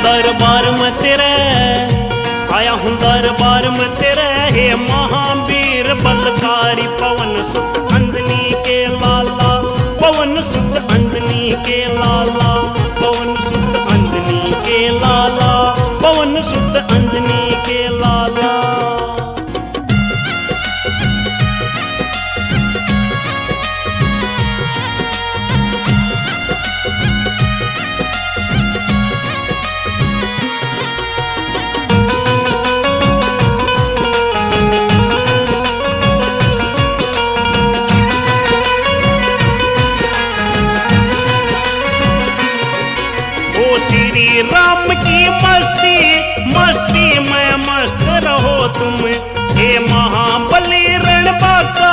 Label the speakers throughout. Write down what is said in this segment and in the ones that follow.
Speaker 1: दरबार में तेरे, आया हूँ दरबार में तेरे, हे महावीर बलकारी पवन सुत अंजनी के लाला, पवन सुत अंजनी के लाला, पवन सुत अंजनी के लाला, पवन सुत अंजनी के लाला। श्री राम की मस्ती, मस्ती में मस्त रहो तुम, हे महाबली रणबाका,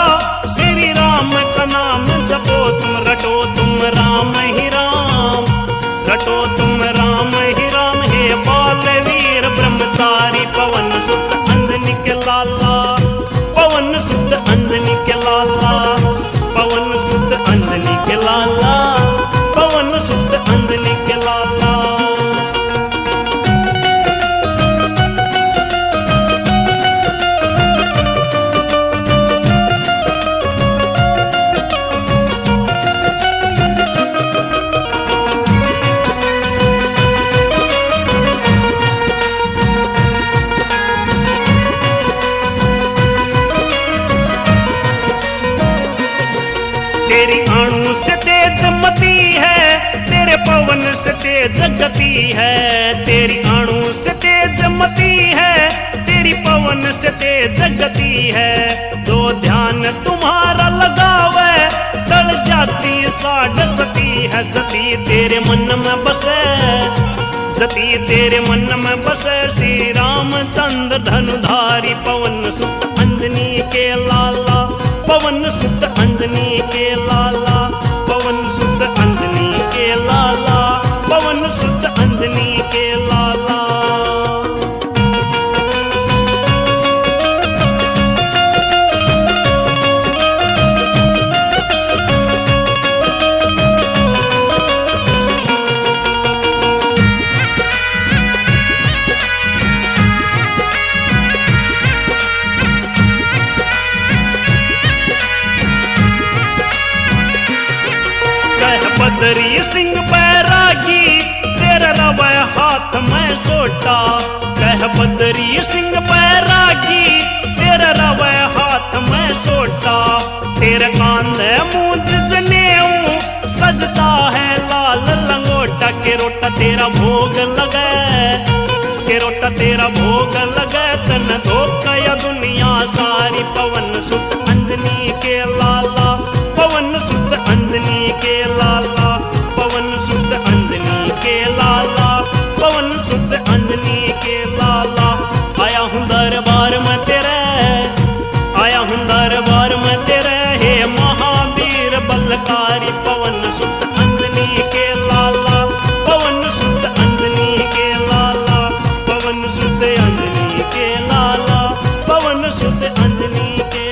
Speaker 1: श्री राम का नाम जपो तुम, रटो तुम राम ही राम, रटो तुम राम ही राम, हे बालवीर ब्रह्मचारी पवन सुत अंजनी के लाला, पवन सुत अंजनी के लाला, पवन सुत अंजनी के लाला, पवन सुत अंजनी के लाला। तेरी अणु से तेज मती है, तेरे पवन से तेज गति है, तेरी अणु से तेज मती है, तेरी पवन से तेज गति है, जो ध्यान तुम्हारा लगावे टल जाती साढ़ सती है, जती तेरे मन में बसे, जती तेरे मन में बसे, श्री रामचंद्र धनुधारी पवन सुत अंजनी के लाला, पवन सुत अंजनी के लाला, पवन सुत अंजनी के लाला, पवन सुत अंजनी के लाला। बदरी सिंह बैरागी, तेरा रवा हाथ में सोटा, कह बदरी सिंह बैरागी, तेरा रवा हाथ में सोटा, तेरे कांधे मूंज जनेऊ, सजता है लाल लंगोटा, के रोटा तेरा भोग लगे, के रोटा तेरा भोग लगे, तन धोखा या दुनिया सारी, पवन सुत अंजनी के लाला, पवन सुत अंजनी के लाला, पवन सुत अंजनी के लाला, पवन सुत अंजनी के लाला। आया हूँ दरबार में तेरे, आया हूँ दरबार में तेरे, हे महावीर बलकारी पवन सुत अंजनी के लाला, पवन सुत अंजनी के लाला, पवन सुत अंजनी के लाला, पवन सुत अंजनी के